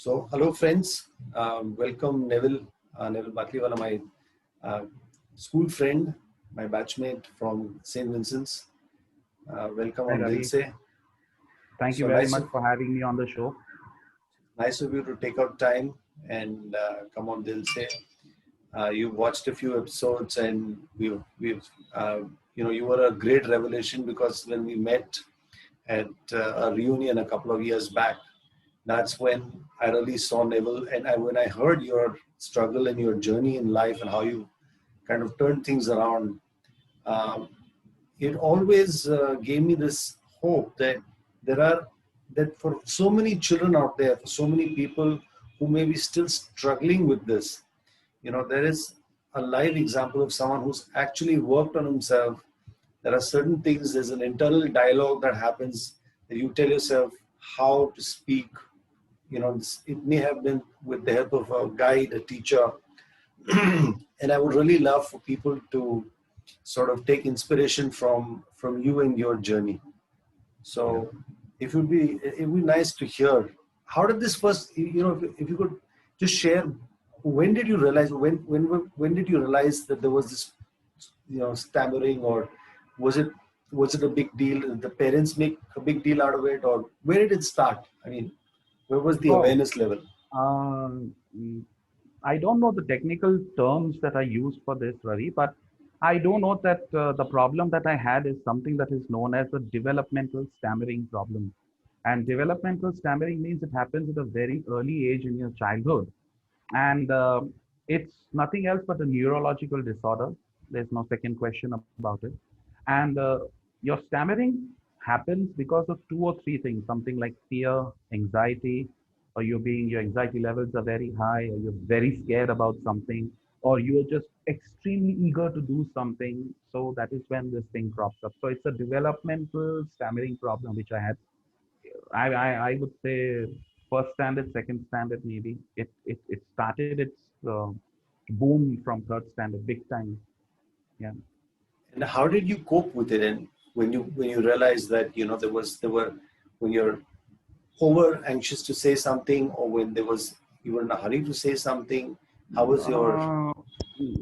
So, hello friends. Welcome Neville, Neville Batliwala, my uh, school friend, my batchmate from St. Vincent's. Welcome Hi on Ravi, Dilse. thank you So very nice much of, for having me on the show. nice of you to take out time and come on Dilse. You watched a few episodes and we've you were a great revelation because when we met at a reunion a couple of years back, that's when I really saw Neville. And when I heard your struggle and your journey in life and how you kind of turned things around, um, it always gave me this hope that there are that for so many children out there, for so many people who may be still struggling with this, there is a live example of someone who's actually worked on himself. There are certain things, there's an internal dialogue that happens that you tell yourself how to speak. It may have been with the help of a guide, a teacher. And I would really love for people to sort of take inspiration from you and your journey. Yeah. So it would be nice to hear, how did this first, if you could just share, when did you realize, when did you realize that there was this, stammering, or was it was it a big deal? Did the parents make a big deal out of it, or where did it start? I mean, where was the Oh, awareness level? mm, I don't know the technical terms that I use for this, Ravi, but I do know that the problem that I had is something that is known as the developmental stammering problem. And developmental stammering means it happens at a very early age in your childhood. And it's nothing else but a neurological disorder. There's no second question about it. And your stammering happens because of two or three things, something like fear, anxiety, or your anxiety levels are very high, or you're very scared about something, or you're just extremely eager to do something. So that is when this thing crops up. So it's a developmental stammering problem which I had. I would say first standard, second standard, maybe. It started its boom from third standard, big time. Yeah. And how did you cope with it? And when you realized that there were when you're over anxious to say something, or when you were in a hurry to say something, how was your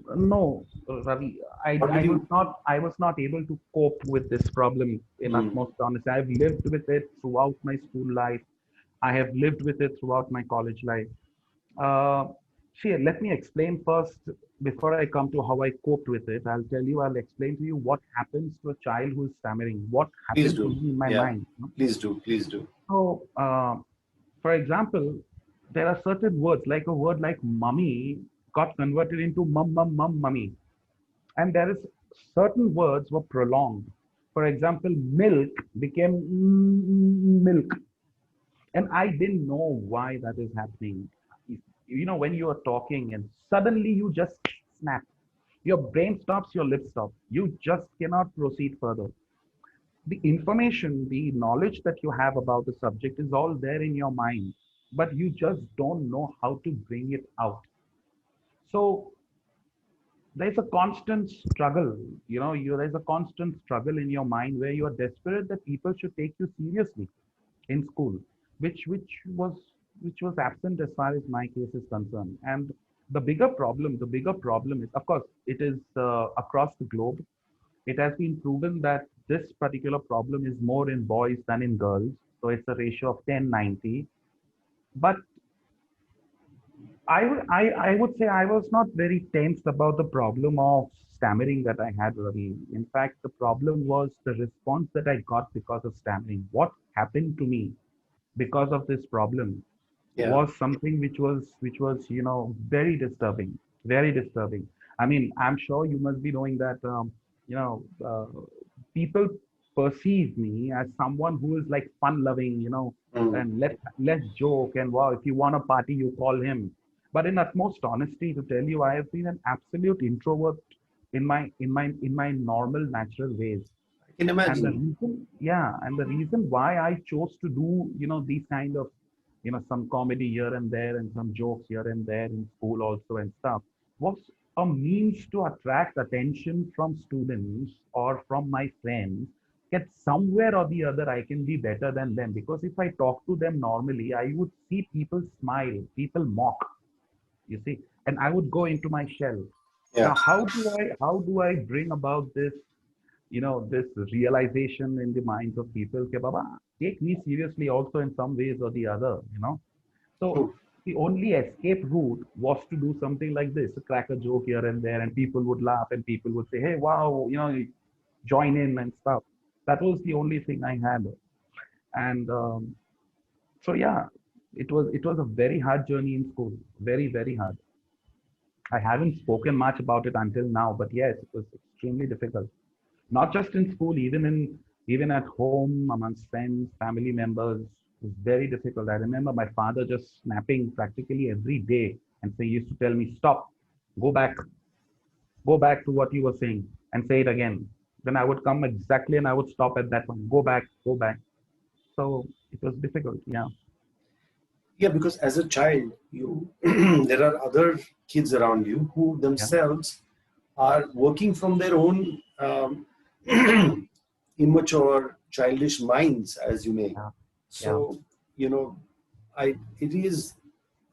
Uh, no, Ravi, how did you I was not able to cope with this problem in mm, utmost honesty. I've lived with it throughout my school life. I have lived with it throughout my college life. Uh, See, let me explain first before I come to how I coped with it. I'll explain to you what happens to a child who is stammering, what please happened to do, me in my yeah, mind. You know? please do. So, for example, there are certain words, like a word like mummy got converted into mummy. And there is certain words were prolonged. For example, milk became milk. And I didn't know why that is happening. When you are talking and suddenly you just snap, your brain stops, your lips stop. You just cannot proceed further. The information, the knowledge that you have about the subject is all there in your mind, but you just don't know how to bring it out. So there's a constant struggle, there's a constant struggle in your mind where you are desperate that people should take you seriously in school, which which was absent as far as my case is concerned. And the bigger problem is, of course, it is across the globe. It has been proven that this particular problem is more in boys than in girls. So it's a ratio of 10-90. But I would say I was not very tensed about the problem of stammering that I had, Ravi. In fact, the problem was the response that I got because of stammering. What happened to me because of this problem Yeah, was something which was very disturbing, very disturbing. I mean, I'm sure you must be knowing that you know uh, people perceive me as someone who is like fun loving, mm, and let's joke, and wow, if you want a party you call him. But in utmost honesty, to tell you, I have been an absolute introvert in my normal natural ways. I can And the imagine. reason, yeah, and the reason why I chose to do, these kind of, some comedy here and there and some jokes here and there in school also and stuff, was a means to attract attention from students or from my friends. that somewhere or the other I can be better than them. Because if I talk to them normally, I would see people smile, people mock, you see, and I would go into my shell. Yeah. Now, how do I bring about this, this realization in the minds of people? Okay, Baba, take me seriously also in some ways or the other. So True. the only escape route was to do something like this, crack a joke here and there, and people would laugh and people would say, hey, wow, join in and stuff. That was the only thing I had. And so yeah, it was a very hard journey in school, very, very hard. I haven't spoken much about it until now, but yes, it was extremely difficult. Not just in school, even at home, amongst friends, family members, it was very difficult. I remember my father just snapping practically every day, and so he used to tell me, "Stop, go back, go back to what you were saying, and say it again." Then I would come exactly, and I would stop at that one. Go back, go back. So it was difficult. Yeah, Yeah, because as a child, you there are other kids around you who yeah, themselves are working from their own immature, childish minds, as you may. yeah, yeah, So, you know, it is,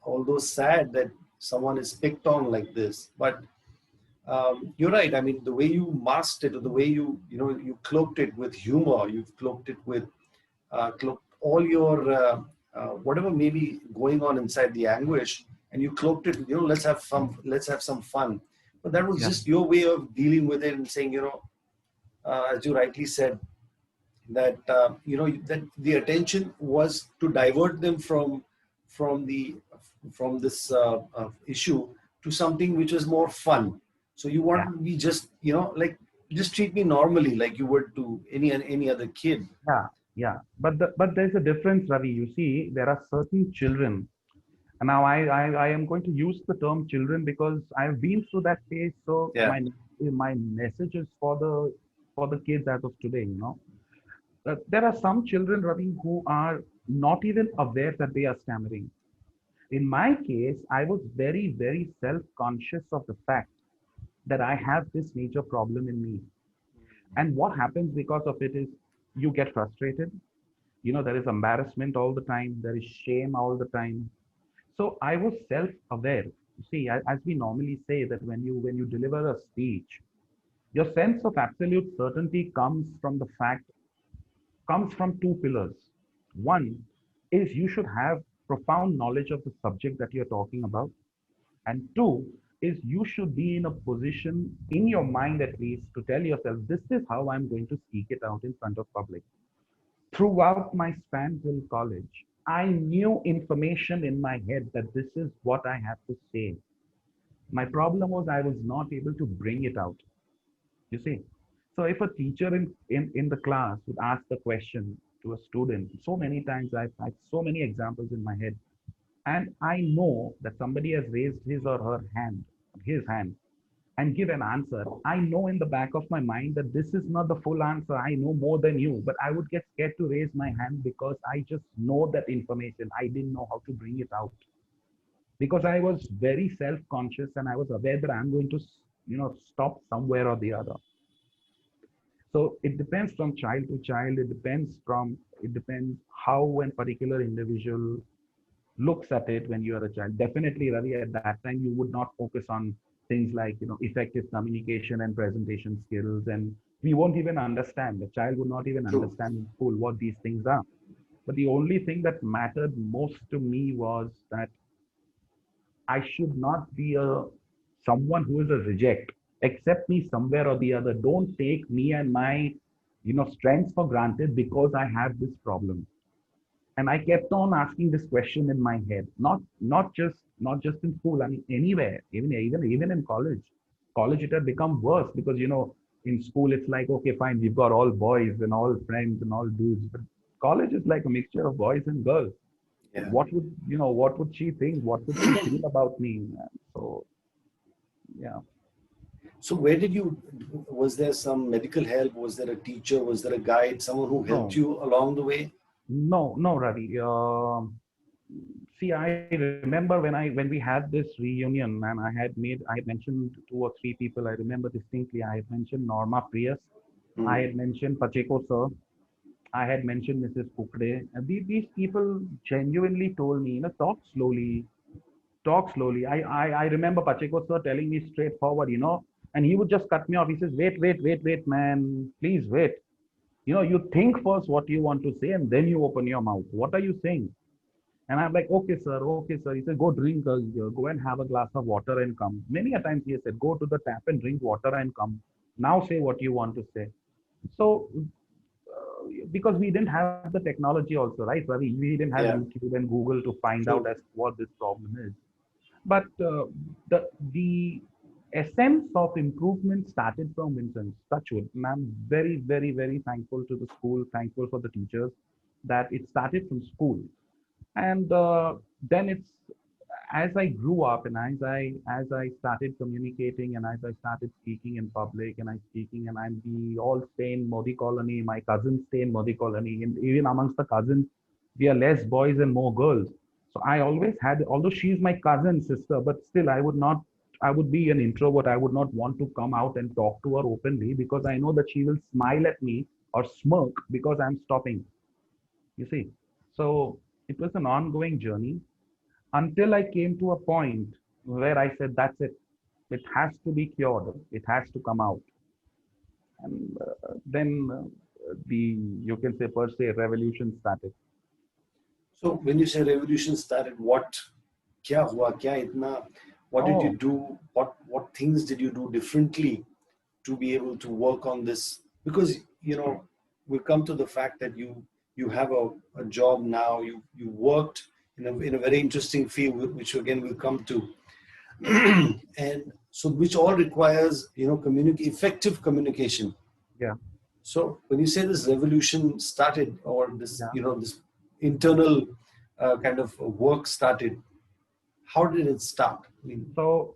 although sad that someone is picked on like this, but you're right. I mean, the way you masked it, or the way you cloaked it with humor, you've cloaked it with cloaked all your whatever may be going on inside the anguish, and you cloaked it. Let's have some fun. But that was yeah, just your way of dealing with it and saying, as you rightly said, that that the attention was to divert them from the from this issue to something which was more fun. So you yeah. want to be just like just treat me normally like you would to any other kid. Yeah, yeah. But there's a difference, Ravi. You see, there are certain children. And now I am going to use the term children because I've been through that phase. So Yeah, my message is for the kids as of today. There are some children, Ravi, who are not even aware that they are stammering. In my case, I was very, very self-conscious of the fact that I have this major problem in me. And what happens because of it is you get frustrated. There is embarrassment all the time, there is shame all the time. So I was self-aware. You see, as we normally say that when you deliver a speech, your sense of absolute certainty comes from two pillars. One is you should have profound knowledge of the subject that you're talking about, and two is you should be in a position in your mind at least to tell yourself, this is how I'm going to speak it out in front of public. Throughout my span till college, I knew information in my head that this is what I have to say. My problem was I was not able to bring it out. You see? So if a teacher in the class would ask the question to a student, so many times I've had so many examples in my head, and I know that somebody has raised his hand, and give an answer. I know in the back of my mind that this is not the full answer. I know more than you, but I would get scared to raise my hand because I just know that information. I didn't know how to bring it out because I was very self-conscious and I was aware that I'm going to, stop somewhere or the other. So it depends from child to child. It depends how one particular individual looks at it when you are a child. Definitely, Ravi, at that time, you would not focus on things like, effective communication and presentation skills. And we won't even understand. The child would not even true. understand in school what these things are. But the only thing that mattered most to me was that I should not be someone who is a reject. Accept me somewhere or the other. Don't take me and my, strengths for granted because I have this problem. And I kept on asking this question in my head, not just in school. I mean, anywhere, even in college. College, it had become worse because in school it's like, okay, fine, we've got all boys and all friends and all dudes, but college is like a mixture of boys and girls. Yeah. What would she think? What would she feel about me? So yeah. So where did you? Was there some medical help? Was there a teacher? Was there a guide? Someone who helped No, you along the way? no, Ravi. See, I remember when we had this reunion, and I had mentioned two or three people. I remember distinctly. I had mentioned Norma Prius. I Mm. had mentioned Pacheco sir. I had mentioned Mrs. Kukre. And these people genuinely told me, talk slowly, talk slowly. I remember Pacheco sir telling me straightforward, and he would just cut me off. He says, wait, wait, wait, wait, man, please wait. You think first what you want to say and then you open your mouth. What are you saying? And I'm like, okay, sir, okay, sir. He said, go drink, go and have a glass of water and come. Many a times he said, go to the tap and drink water and come. Now say what you want to say. So, because we didn't have the technology also, right, Ravi? We didn't have Yeah, YouTube and Google to find out as true. what this problem is. But the essence of improvement started from Vincent Touchwood. And I'm very, very, very thankful to the school, thankful for the teachers that it started from school. And then it's as I grew up and as I started communicating and as I started speaking in public and we all stay in Modi colony, my cousins stay in Modi colony, and even amongst the cousins, we are less boys and more girls. So I always had, although she's my cousin sister, but still I would be an introvert. I would not want to come out and talk to her openly because I know that she will smile at me or smirk because I'm stopping. You see, so it was an ongoing journey until I came to a point where I said, that's it. It has to be cured. It has to come out. And then you can say, per se, revolution started. So when you say revolution started, क्या हुआ क्या इतना, what did you Oh, do, what things did you do differently to be able to work on this? Because we come to the fact that you have a job now, you worked in a very interesting field, which again we'll come to. And so which all requires effective communication. yeah, So when you say this revolution started, or this yeah. this internal kind of work started, how did it start? I mean, So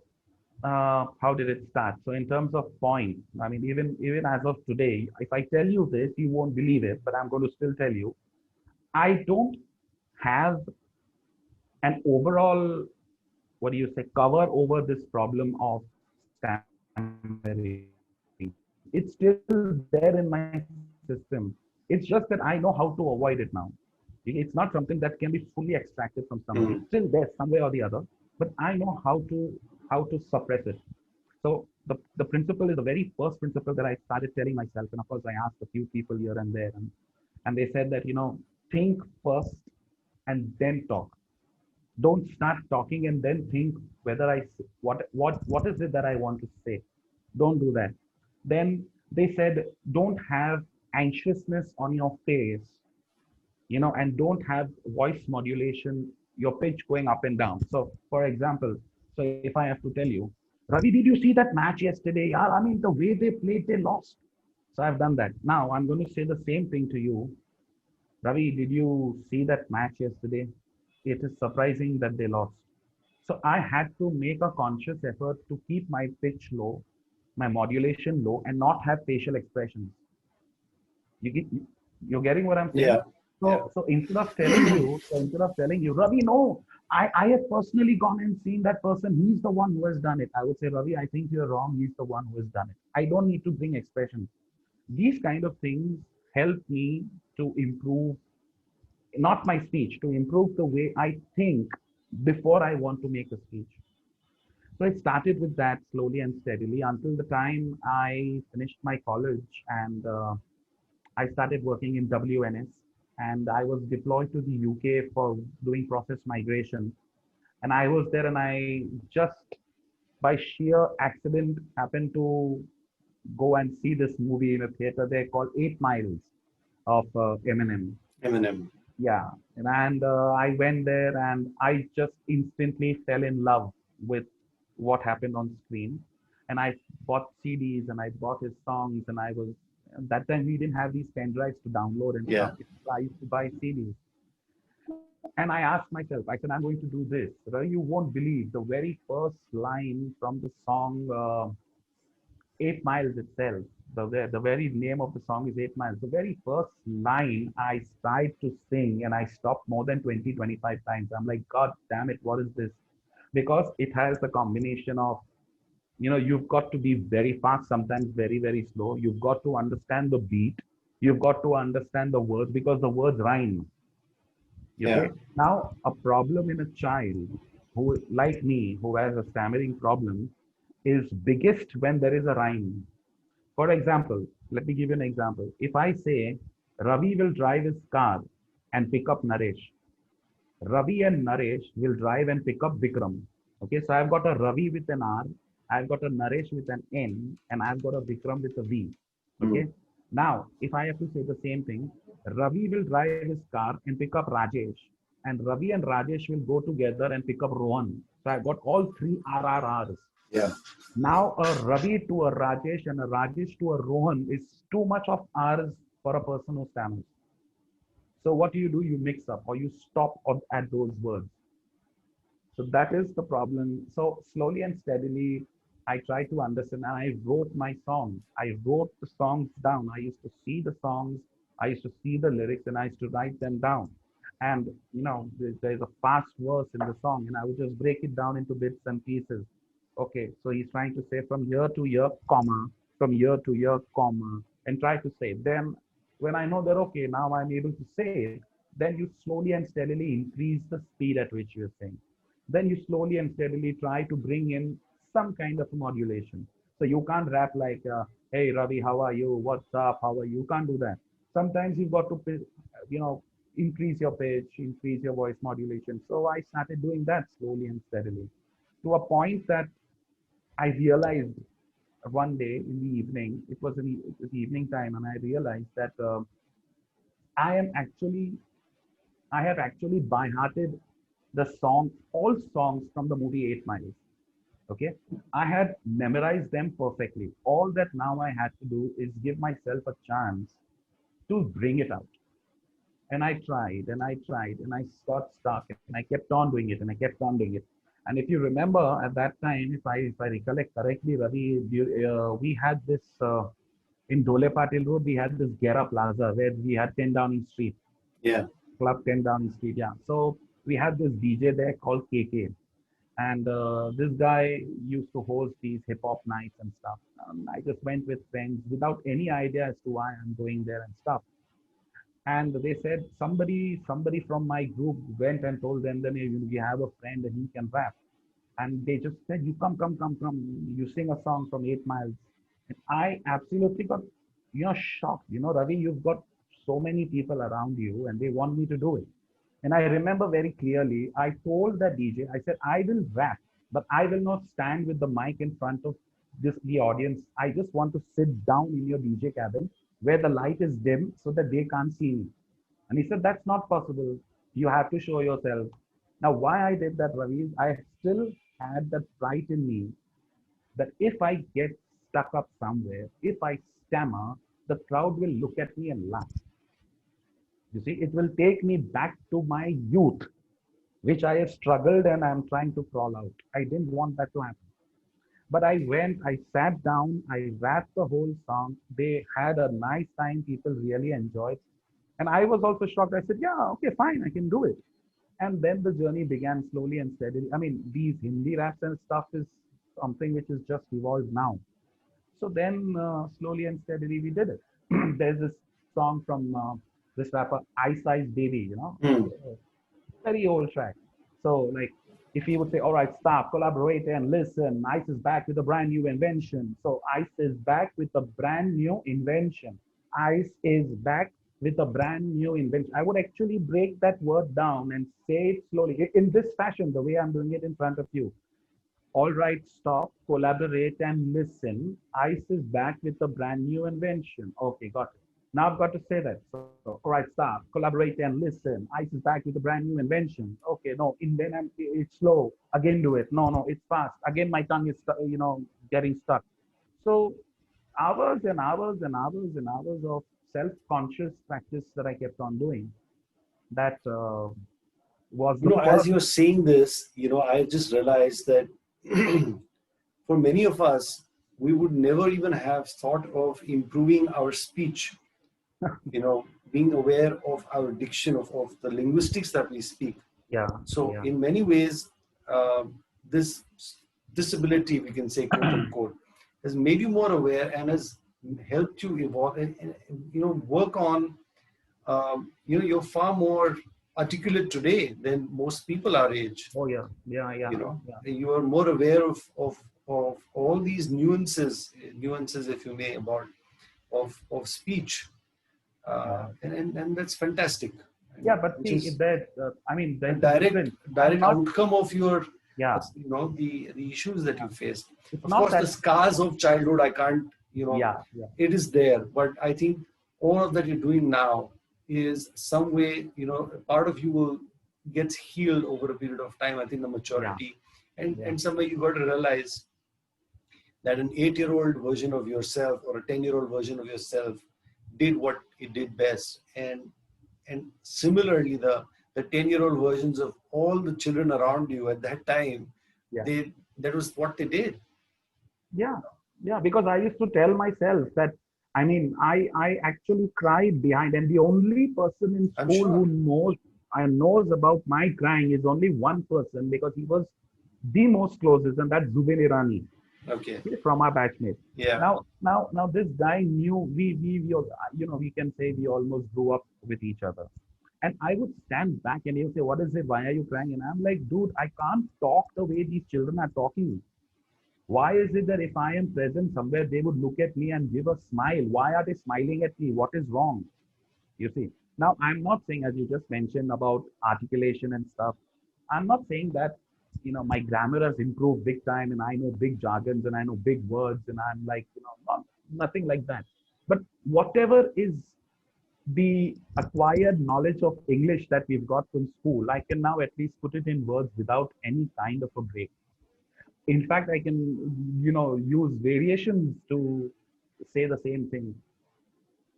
how did it start? So in terms of point, I mean, even as of today, if I tell you this, you won't believe it, but I'm going to still tell you. I don't have an overall, what do you say, cover over this problem of stammering. It's still there in my system. It's just that I know how to avoid it now. It's not something that can be fully extracted from somebody. It's still there some way or the other, but I know how to suppress it. So the principle is the very first principle that I started telling myself, and of course I asked a few people here and there, and they said that think first and then talk. Don't start talking and then think whether what is it that I want to say. Don't do that. Then they said, don't have anxiousness on your face, and don't have voice modulation, your pitch going up and down. So, for example, so if I have to tell you, Ravi, did you see that match yesterday? Yeah, I mean, the way they played, they lost. So I've done that. Now I'm going to say the same thing to you. Ravi, did you see that match yesterday? It is surprising that they lost. So I had to make a conscious effort to keep my pitch low, my modulation low, and not have facial expressions. You get, you're getting what I'm saying? yeah, yeah, So instead of telling you, Ravi, no, I have personally gone and seen that person. He's the one who has done it. I would say, Ravi, I think you're wrong. He's the one who has done it. I don't need to bring expressions. These kind of things help me to improve, not my speech, to improve the way I think before I want to make a speech. So it started with that slowly and steadily until the time I finished my college and I started working in WNS and I was deployed to the UK for doing process migration. And I was there and I just by sheer accident happened to go and see this movie in a theater there called 8 Miles of Eminem. Eminem. Yeah, and I went there and I just instantly fell in love with what happened on screen. And I bought CDs and I bought his songs and I was at that time we didn't have these pen drives to download and Yeah, stuff. I used to buy CDs. And I asked myself, I said, I'm going to do this. Well, you won't believe the very first line from the song 8 Miles itself. The very name of the song is 8 Miles. The very first line I tried to sing and I stopped more than 20, 25 times. I'm like, God damn it, what is this? Because it has the combination of you've got to be very fast, sometimes very, very slow. You've got to understand the beat. You've got to understand the words because the words rhyme. Yeah. Okay. Now, a problem in a child who, like me, who has a stammering problem, is biggest when there is a rhyme. For example, let me give you an example. If I say Ravi will drive his car and pick up Naresh, Ravi and Naresh will drive and pick up Vikram. Okay, so I've got a Ravi with an R, I've got a Naresh with an N, and I've got a Vikram with a V. Mm. Okay, now if I have to say the same thing, Ravi will drive his car and pick up Rajesh, and Ravi and Rajesh will go together and pick up Rohan. So I've got all three RRRs. Yeah. Now a Ravi to a Rajesh and a Rajesh to a Rohan is too much of R's for a person who stammers. So what do? You mix up or you stop at those words. So that is the problem. So slowly and steadily, I try to understand and I wrote my songs. I wrote the songs down. I used to see the songs, I used to see the lyrics, and I used to write them down. And there's a fast verse in the song, and I would just break it down into bits and pieces. Okay, so he's trying to say from year to year, comma, from year to year, comma, and try to say. Then when I know that okay, now I'm able to say it, then you slowly and steadily increase the speed at which you're saying. Then you slowly and steadily try to bring in some kind of modulation. So you can't rap like, "Hey Ravi, how are you? What's up? How are you?" You can't do that. Sometimes you've got to, increase your pitch, increase your voice modulation. So I started doing that slowly and steadily to a point that I realized one day in the evening, it was evening time, and I realized that I am actually, I have actually by hearted the song, all songs from the movie 8 Miles. Okay. I had memorized them perfectly. All that now I had to do is give myself a chance to bring it out. And I tried and I tried and I got stuck and I kept on doing it and I kept on doing it. And if you remember at that time, if I recollect correctly, Ravi, we had this in Dole Patil Road, we had this Gera Plaza where we had 10 Downing Street, Yeah. Club 10 Downing Street. Yeah. So we had this DJ there called KK. And this guy used to host these hip hop nights and stuff. I just went with friends without any idea as to why I'm going there and stuff. And they said somebody from my group went and told them that "Hey, we have a friend and he can rap." And they just said, "You come, you sing a song from 8 Miles." And I absolutely got, shocked. Ravi, you've got so many people around you and they want me to do it. And I remember very clearly, I told the DJ, I said, "I will rap, but I will not stand with the mic in front of the audience. I just want to sit down in your DJ cabin where the light is dim so that they can't see me." And he said, "That's not possible. You have to show yourself." Now, why I did that, Ravi, is I still had that pride in me that if I get stuck up somewhere, if I stammer, the crowd will look at me and laugh. You see, it will take me back to my youth, which I have struggled and I'm trying to crawl out. I didn't want that to happen. But I went, I sat down, I rapped the whole song. They had a nice time. People really enjoyed. And I was also shocked. I said, "Yeah, okay, fine, I can do it." And then the journey began slowly and steadily. I mean, these Hindi raps and stuff is something which is just evolved now. So then slowly and steadily we did it. There's this song from this rapper, Ice Ice Baby, Mm. very old track. So, like, if he would say, "All right, stop, collaborate, and listen," Ice is back with a brand new invention. So, Ice is back with a brand new invention. Ice is back with a brand new invention. I would actually break that word down and say it slowly in this fashion, the way I'm doing it in front of you. "All right, stop, collaborate, and listen. Ice is back with a brand new invention." Okay, got it. Now I've got to say that. So, all right, stop, collaborate, and listen. Ice is back with a brand new invention. Okay, no, in then it's slow. Again, do it. No, no, it's fast. Again, my tongue is, getting stuck. So, hours and hours and hours and hours of self-conscious practice that I kept on doing. That was the As first. you're saying this, I just realized that for many of us, we would never even have thought of improving our speech, being aware of our diction, of the linguistics that we speak. Yeah, So yeah, in many ways, this disability, we can say, quote unquote, has made you more aware and has helped you evolve and work on, you're far more articulate today than most people our age. Oh yeah, yeah, yeah, You know, yeah, you are more aware of all these nuances, if you may, about of speech, yeah. and that's fantastic. Yeah, And but which see, is that I mean, a there's a direct difference. I'm direct not. outcome of your, Yeah, the issues that you faced. it's Of not course, the that. scars of childhood, I can't, Yeah, yeah, it is there, but I think all of that you're doing now is some way, a part of you will gets healed over a period of time. I think the yeah, maturity, and yeah, and somewhere you got to realize that an 8-year-old version of yourself or a 10-year-old version of yourself did what it did best, and similarly the 10-year-old versions of all the children around you at that time, yeah. they that was what they did. Yeah, yeah, because I used to tell myself that, I mean, I actually cried behind, and the only person in I'm school sure. who knows about my crying is only one person, because he was the most closest, and that's Zubin Irani, Okay. okay, from our batchmate. Yeah. Now, this guy knew we can say we almost grew up with each other. And I would stand back and he'll say, "What is it? Why are you crying?" And I'm like, "Dude, I can't talk the way these children are talking. Why is it that if I am present somewhere, they would look at me and give a smile? Why are they smiling at me? What is wrong?" You see. Now, I'm not saying, as you just mentioned about articulation and stuff, I'm not saying that, my grammar has improved big time and I know big jargons and I know big words and I'm like, nothing like that. But whatever is the acquired knowledge of English that we've got from school, I can now at least put it in words without any kind of a break. In fact, I can, use variations to say the same thing.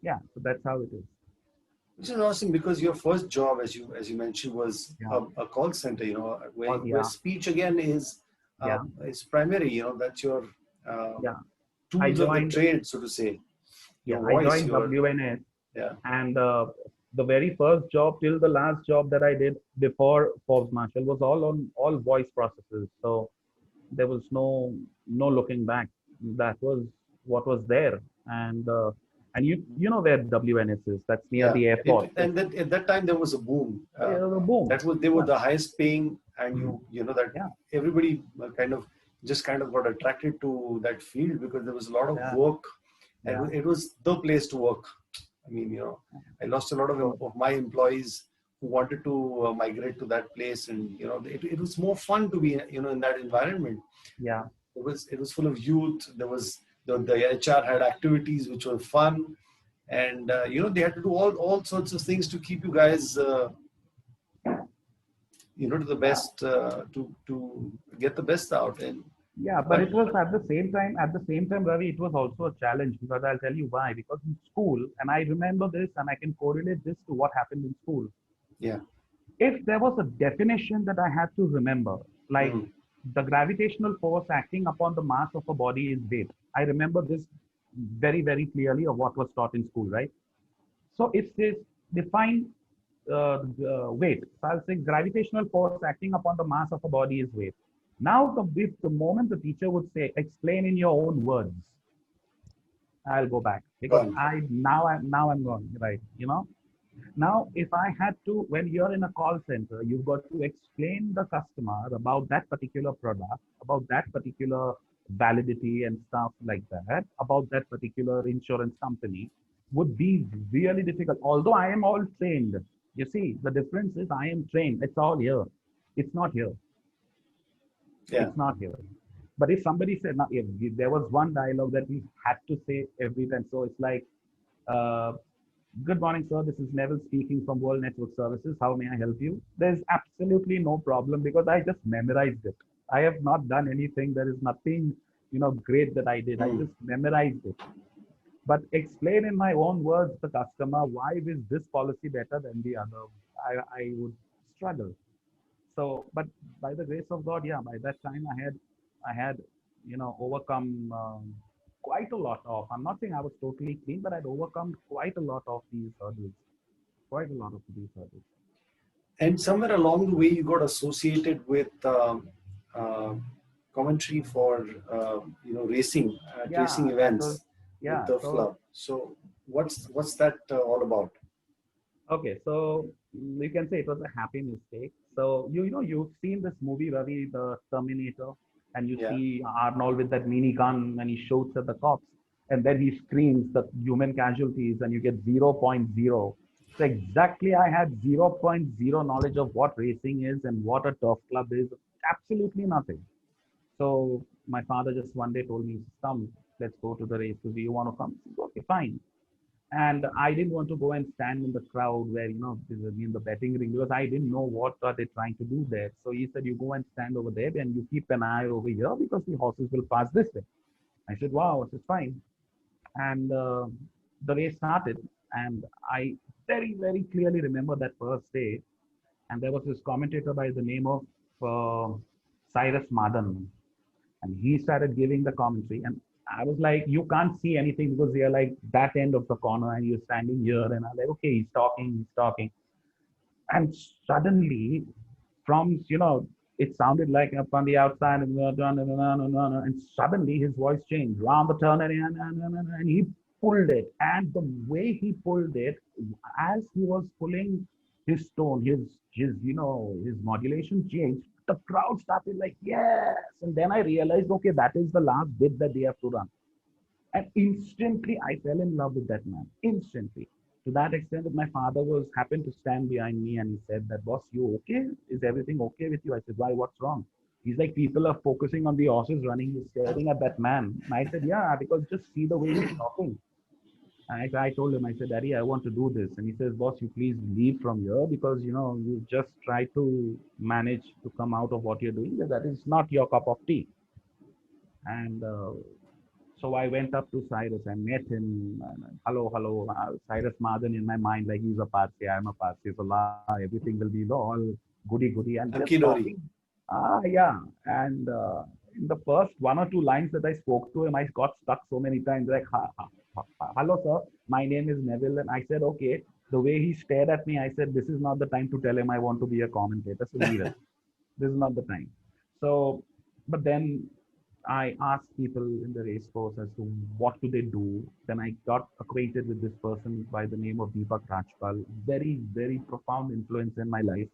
Yeah, so that's how it is. Which is awesome, because your first job, as you mentioned, was Yeah. a call center. Oh, Where yeah, speech again yeah, is primary. That's your uh, yeah. I tools of the joined, trade, so to say. yeah, Your I voice, joined your WNS, yeah. and the very first job till the last job that I did before Forbes Marshall was all voice processes. So there was no looking back. That was what was there, and you know where WNS is? That's near Yeah, the airport. and that at that time there was a boom. Boom. That was They were Yeah, the highest paying, and mm, you know that yeah, everybody kind of got attracted to that field because there was a lot of yeah, work, and yeah. it was the place to work. I mean, I lost a lot So of my employees who wanted to migrate to that place, and it was more fun to be in that environment. yeah, It was full of youth. There was the HR had activities which were fun, and they had to do all sorts of things to keep you guys to the yeah. best, to get the best out. And Yeah, but but it was at the same time, Ravi, it was also a challenge, because I'll tell you why. Because in school, and I remember this and I can correlate this to what happened in school. yeah. If there was a definition that I had to remember, like Mm, the gravitational force acting upon the mass of a body is weight. I remember this very, very clearly of what was taught in school, right? So it says define weight. So I'll say gravitational force acting upon the mass of a body is weight. Now, if the moment the teacher would say, explain in your own words, I'll go back, because gone. I'm gone, right? Now, if I had to, when you're in a call center, you've got to explain the customer about that particular product, about that particular validity and stuff like that, about that particular insurance company, would be really difficult. Although I am all trained, you see, the difference is I am trained. It's all here. It's not here. Yeah. It's not here. But if somebody said, now, if there was one dialogue that we had to say every time, so it's like, uh, good morning, sir. This is Neville speaking from World Network Services. How may I help you? There's absolutely no problem, because I just memorized it. I have not done anything. There is nothing, great that I did. I Mm, just memorized it. But explain in my own words the customer, why is this policy better than the other? I would struggle. So, but by the grace of God, yeah, by that time I had, overcome quite a lot of. I'm not saying I was totally clean, but I'd overcome quite a lot of these hurdles. Quite a lot of these hurdles. and somewhere along the way you got associated with uh, commentary for racing at Yeah, racing that was, events with yeah. the So club. So what's that all about? okay, so you can say it was a happy mistake. So you've seen this movie, Ravi, the Terminator, and you Yeah. see Arnold with that minigun and he shoots at the cops, and then he screams the human casualties, and you get zero point 0.0. So exactly, I had zero point 0.0 knowledge of what racing is and what a turf club is. Absolutely nothing. So my father just one day told me, "Come, let's go to the race. Do you want to come?" I said, okay, fine. And I didn't want to go and stand in the crowd where, in the betting ring, because I didn't know what are they trying to do there. So he said, you go and stand over there and you keep an eye over here because the horses will pass this way. I said, wow, this is fine. And the race started. And I very, very clearly remember that first day. And there was this commentator by the name of Cyrus Madan, and he started giving the commentary. And I was like, you can't see anything because you're like that end of the corner and you're standing here. And I'm like, okay, he's talking. And suddenly, from, it sounded like up on the outside, and suddenly his voice changed round the turn, and he pulled it. And the way he pulled it, as he was pulling his tone, his modulation changed. The crowd started like, yes. And then I realized, okay, that is the last bit that they have to run. And instantly, I fell in love with that man. Instantly. To that extent that my father was happened to stand behind me and he said that, boss, you okay? Is everything okay with you? I said, why? What's wrong? He's like, people are focusing on the horses running. He's staring at that man. And I said, yeah, because just see the way he's talking. And I told him, I said, Daddy, I want to do this. And he says, boss, you please leave from here because, you just try to manage to come out of what you're doing. That is not your cup of tea. And so I went up to Cyrus and met him. Hello, hello, Cyrus Madan in my mind, like he's a Parsi, I'm a Parsi. So everything will be all goody goody and just Hunky talking. dory. Yeah. And in the first one or two lines that I spoke to him, I got stuck so many times. Like, hello, sir, my name is Neville. And I said, okay. The way he stared at me, I said, this is not the time to tell him I want to be a commentator. So leave it. This is not the time. So, but then I asked people in the race course as to what do they do. Then I got acquainted with this person by the name of Deepak Rajpal. Very, very profound influence in my life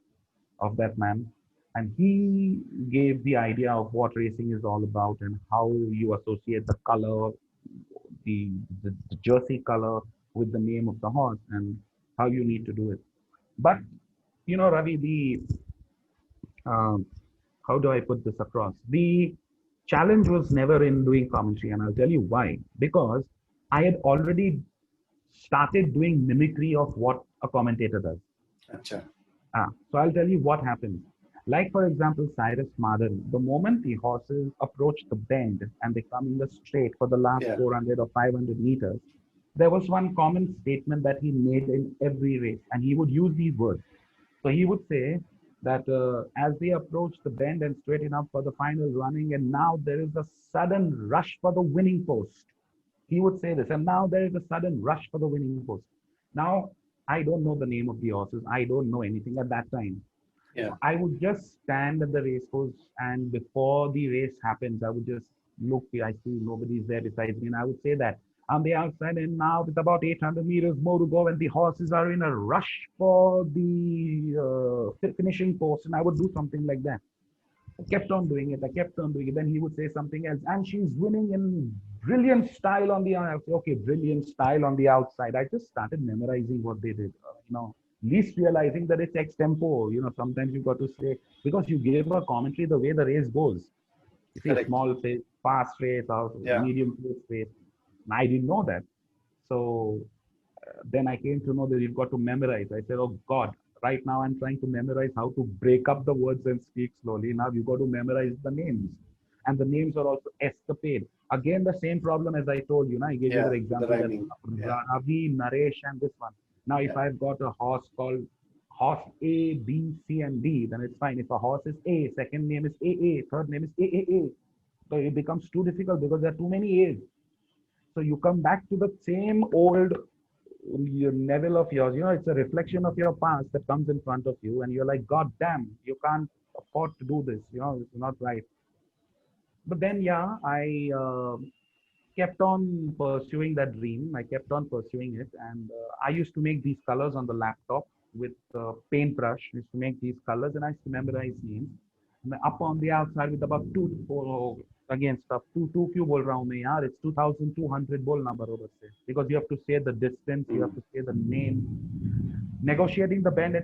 of that man. And he gave the idea of what racing is all about and how you associate the color, the jersey color with the name of the horse and how you need to do it. But, Ravi, um, how do I put this across? The challenge was never in doing commentary, and I'll tell you why. Because I had already started doing mimicry of what a commentator does. Acha. So I'll tell you what happens. Like, for example, Cyrus Madan, the moment the horses approach the bend and they come in the straight for the last Yeah. 400 or 500 meters, there was one common statement that he made in every race, and he would use these words. So he would say that as they approach the bend and straighten up for the final running, and now there is a sudden rush for the winning post. He would say this, and now there is a sudden rush for the winning post. Now, I don't know the name of the horses. I don't know anything at that time. Yeah. So I would just stand at the race course, and before the race happens, I would just look. I see nobody's there besides me, and I would say that on the outside, and now with about 800 meters more to go, and the horses are in a rush for the finishing post, and I would do something like that. I kept on doing it. I kept on doing it. Then he would say something else, and she's winning in brilliant style on the outside. Okay, brilliant style on the outside. I just started memorizing what they did. Least realizing that it's extempo. Sometimes you got to say because you give a commentary the way the race goes. You see a Correct. small pace, fast race, or Yeah. medium pace race. And I didn't know that. So then I came to know that you've got to memorize. I said, oh God, right now I'm trying to memorize how to break up the words and speak slowly. Now you've got to memorize the names. And the names are also escapade. Again, the same problem as I told you. Now I gave you the Yeah. The example that rhyming. Yeah. Ravi, Naresh, and this one. Now, if Yeah. I've got a horse called horse A, B, C, and D, then it's fine. If a horse is A, second name is AA, third name is AAA, so it becomes too difficult because there are too many A's. So you come back to the same old your level of yours. It's a reflection of your past that comes in front of you, and you're like, God damn, you can't afford to do this. It's not right. But then, yeah, I kept on pursuing that dream. I kept on pursuing it, and I used to make these colors on the laptop with paintbrush. I used to make these colors, and I used to memorize names. And up on the outside with about two, oh, again stuff two few bol raha hu main yaar. It's 2,200 bolna barobar se, because you have to say the distance, you have to say the name, negotiating the bend.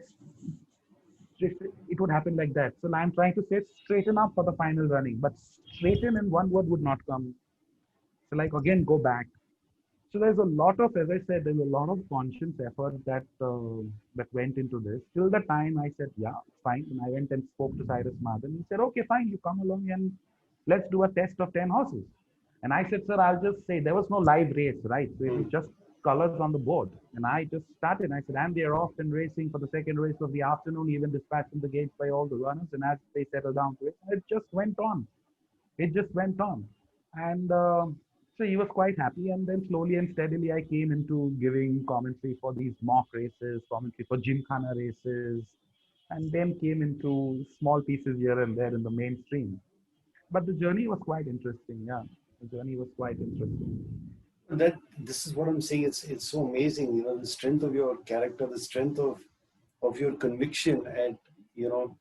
It would happen like that. So I'm trying to say straighten up for the final running, but straighten in one word would not come. So like again, go back. So there's a lot of, as I said, there's a lot of conscious effort that went into this. Till the time I said, yeah, fine, and I went and spoke to Cyrus Martin. He said, okay, fine, you come along and let's do a test of 10 horses. And I said, sir, I'll just say there was no live race, right? So it was Mm. just colors on the board. And I just started. I said, and they're off and racing for the second race of the afternoon, even dispatching the gates by all the runners. And as they settled down to it, it just went on. It just went on. And so he was quite happy. And then slowly and steadily, I came into giving commentary for these mock races, commentary for Gymkhana races, and then came into small pieces here and there in the mainstream. But the journey was quite interesting. Yeah, the journey was quite interesting. That this is what I'm saying. It's so amazing. You know, the strength of your character, the strength of your conviction, and you know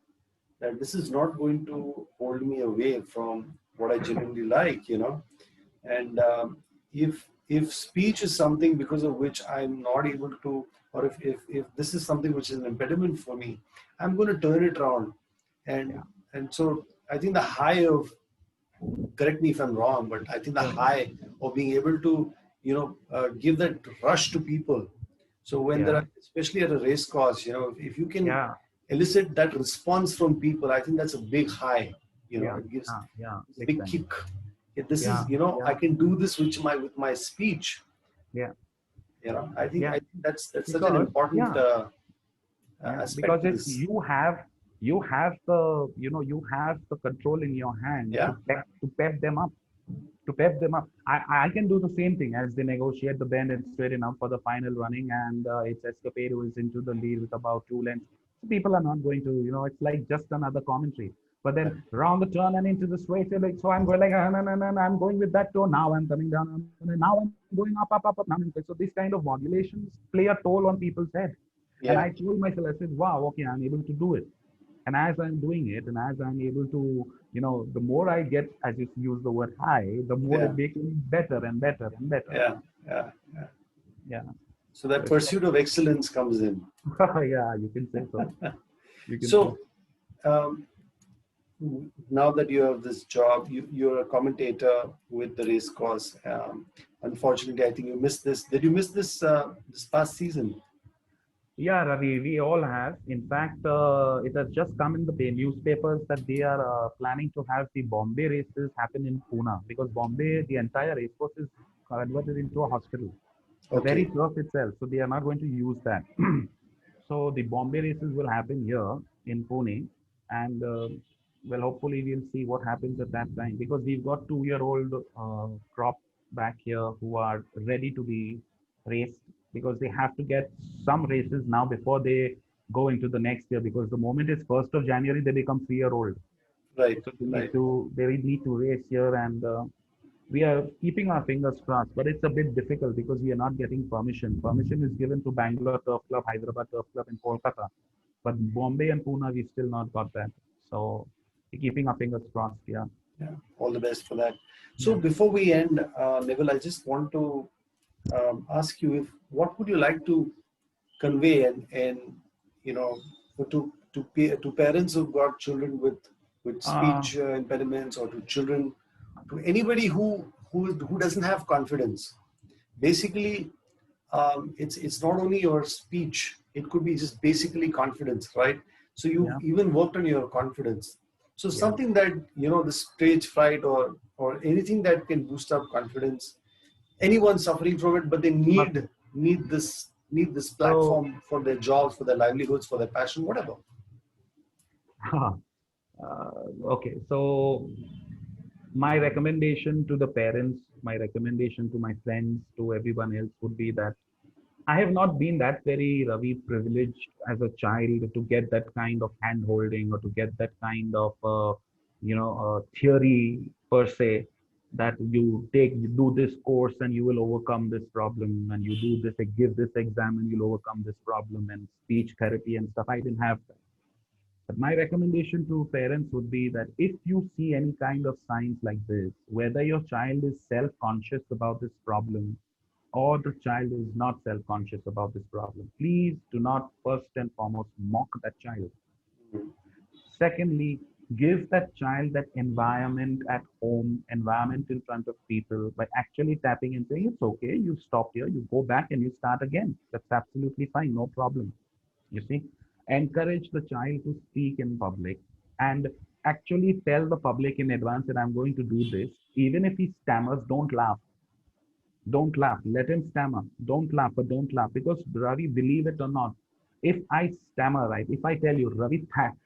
that this is not going to hold me away from what I genuinely like. You know, and if speech is something because of which I'm not able to, or if this is something which is an impediment for me, I'm going to turn it around. Yeah, And so I think the high of, correct me if I'm wrong, but I think the sure. high of being able to, give that rush to people. So when there Yeah, are, especially at a race course, you know, if you can yeah, elicit that response from people, I think that's a big high. You know, yeah, it gives yeah, a big big time. kick. This Yeah, is, you know, I yeah, can do this with my speech. yeah, You know, I yeah. think that's such an Because important yeah, yeah, because aspect to if this. you have the you have the control in your hand Yeah, to pep them up, to pep them up. I can do the same thing as they negotiate the bend and straighten up for the final running, and it's Escapade who is into the lead with about 2 lengths. So people are not going to, it's like just another commentary. But yeah, then round the turn and into the straight, you're like, so I'm going like, no, no, no, no, I'm going with that tone. Now I'm coming down. Now I'm going up. Now so these kind of modulations play a toll on people's head. And yeah, I told myself, I said, wow, okay, I'm able to do it. And as I'm doing it, and as I'm able to, the more I get, as you use the word high, the more yeah, it becomes better and better and better. yeah, yeah, yeah. Yeah. So So that it's like, pursuit of excellence comes in. yeah, you can say so. You can say, So um, now that you have this job, you're a commentator with the race course. Unfortunately, I think you missed this. Did you miss this past season? yeah, Ravi, we all have. In fact, it has just come in the newspapers that they are planning to have the Bombay races happen in Pune, because Bombay, the entire race course is converted into a hospital, the very Okay, turf itself. So they are not going to use that. So the Bombay races will happen here in Pune, and well, hopefully we'll see what happens at that time, because we've got 2-year-old crop back here who are ready to be raced, because they have to get some races now before they go into the next year, because the moment it's 1st of January they become 3-year-old. right, So right. they need to race here, and we are keeping our fingers crossed, but it's a bit difficult because we are not getting permission. Permission is given to Bangalore Turf Club, Hyderabad Turf Club, and Kolkata, but Bombay and Pune we still not got that. So we're keeping our fingers crossed. Yeah, Yeah, all the best for that. So yeah. before we end, Neville, I just want to ask you, if what would you like to convey, and you know, to parents who've got children with Uh, speech impediments, or to children, to anybody who doesn't have confidence. Basically, it's not only your speech; it could be just basically confidence, right? So you've yeah, even worked on your confidence. So yeah. something that, the stage fright, or anything that can boost up confidence. Anyone suffering from it, but they But need this so platform for their jobs, for their livelihoods, for their passion, whatever. okay. So my recommendation to the parents, my recommendation to my friends, to everyone else would be that I have not been that very Ravi privileged as a child to get that kind of hand holding or to get that kind of theory. per se, that you do this course and you will overcome this problem, and you do this, give this exam and you'll overcome this problem, and speech therapy and stuff. I didn't have that. But my recommendation to parents would be that if you see any kind of signs like this, whether your child is self-conscious about this problem or the child is not self-conscious about this problem, please do not first and foremost mock that child. Mm. Secondly, give that child that environment at home, environment in front of people, by actually tapping and saying, it's okay, you stop here, you go back and you start again. That's absolutely fine, no problem. You see, encourage the child to speak in public and actually tell the public in advance that I'm going to do this. Even if he stammers, don't laugh. Don't laugh. Let him stammer. Don't laugh, but don't laugh. Because Ravi, believe it or not, if I stammer, right, if I tell you, Ravi,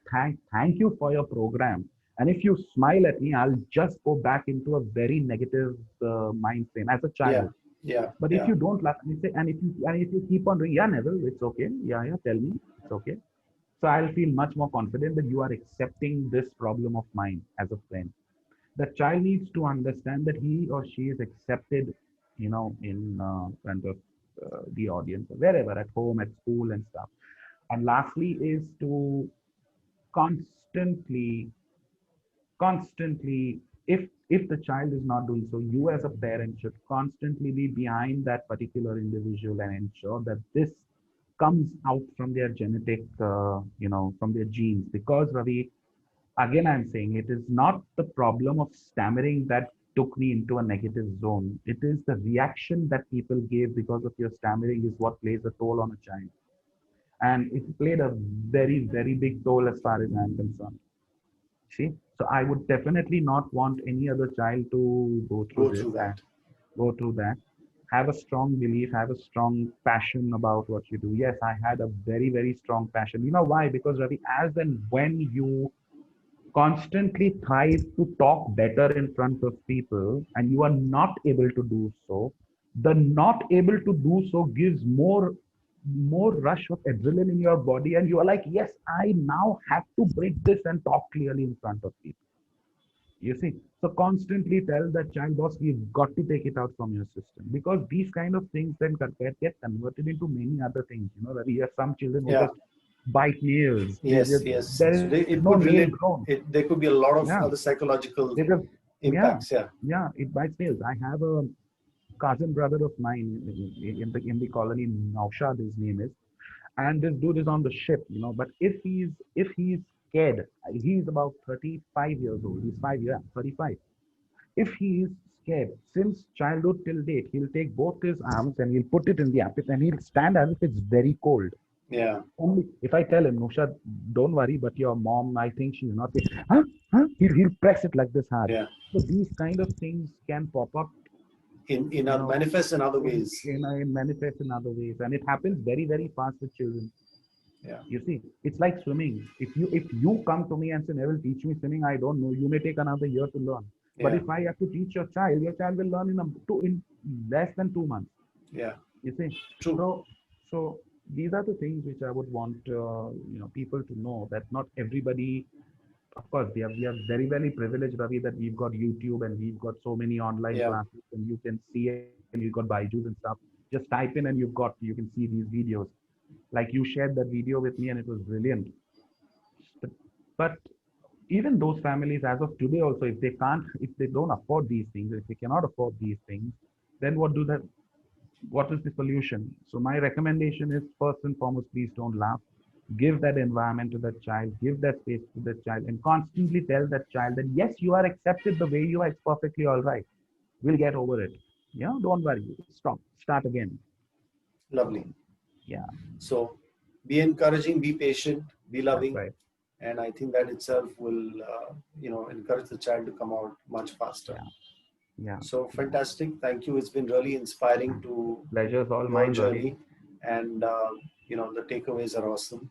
thank you for your program, and if you smile at me, I'll just go back into a very negative mind frame as a Yeah, child. yeah, But if yeah. you don't laugh and you say, and if you keep on doing, yeah, Neville, it's okay. Yeah, yeah, tell me, it's okay. So I'll feel much more confident that you are accepting this problem of mine as a friend. The child needs to understand that he or she is accepted, in front of the audience, wherever, at home, at school, and stuff. And lastly, is to constantly, constantly, if the child is not doing so, you as a parent should constantly be behind that particular individual and ensure that this comes out from their genetic, from their genes. Because Ravi, again, I'm saying it is not the problem of stammering that took me into a negative zone. It is the reaction that people gave because of your stammering is what plays a toll on a child. And it played a very, very big toll as far as I'm concerned. See? So I would definitely not want any other child to go through Go this through and that. go through that. Have a strong belief, have a strong passion about what you do. Yes, I had a very, very strong passion. You know why? Because Ravi, as and when you constantly tries to talk better in front of people and you are not able to do so, the not able to do so gives more rush of adrenaline in your body, and you are like, yes, I now have to break this and talk clearly in front of people. You see, so constantly tell that child, boss, we've got to take it out from your system, because these kind of things then get converted into many other things. We have some children who Yeah. just bite nails. Yes, yes. There So is no it nail could relate. grown. There could be a lot of Yeah, other psychological because yeah, impacts. Yeah. yeah, it bites nails. I have a cousin brother of mine in the colony, Naushad, his name is, and this dude is on the ship, But if he's scared, he's about 35 years old. He's 5 years, 35. If he is scared since childhood till date, he'll take both his arms and he'll put it in the armpit and he'll stand as if it's very cold. Yeah. Only if I tell him, Nushad, don't worry, but your mom, I think she's not. Huh? Huh? He'll press it like this hard. Yeah. So these kind of things can pop up, In manifest in other in, ways. in manifest in other ways, and it happens very, very fast with children. Yeah. You see, it's like swimming. If you come to me and say, Neville, teach me swimming, I don't know. You may take another year to learn. But Yeah. if I have to teach your child will learn in less than 2 months. Yeah. You see, True. so these are the things which I would want people to know, that not everybody. Of course, we are very, very privileged, Ravi, that we've got YouTube and we've got so many online Yeah. classes, and you can see, and you've got Byju's and stuff. Just type in and you can see these videos. Like you shared that video with me and it was brilliant. But, but even those families as of today also, if they don't afford these things, if they cannot afford these things, then what is the solution? So my recommendation is, first and foremost, please don't laugh. Give that environment to that child, give that space to that child, and constantly tell that child that yes, you are accepted the way you are. It's perfectly all right. We'll get over it. Don't worry. Stop. Start again. Lovely. So yeah, So be encouraging, be patient, be that's loving, right. and I think that itself will, encourage the child to come out much faster. Yeah, yeah, So yeah. fantastic. Thank you. It's been really inspiring to Pleasure's all your mine, Ravi. journey, and the takeaways are awesome.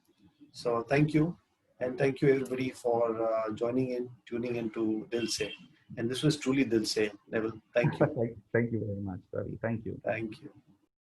So thank you, and thank you everybody for joining in, tuning into Dilse. And this was truly Dilse, Neville. Thank you. Thank you very much, Ravi. Thank you. Thank you.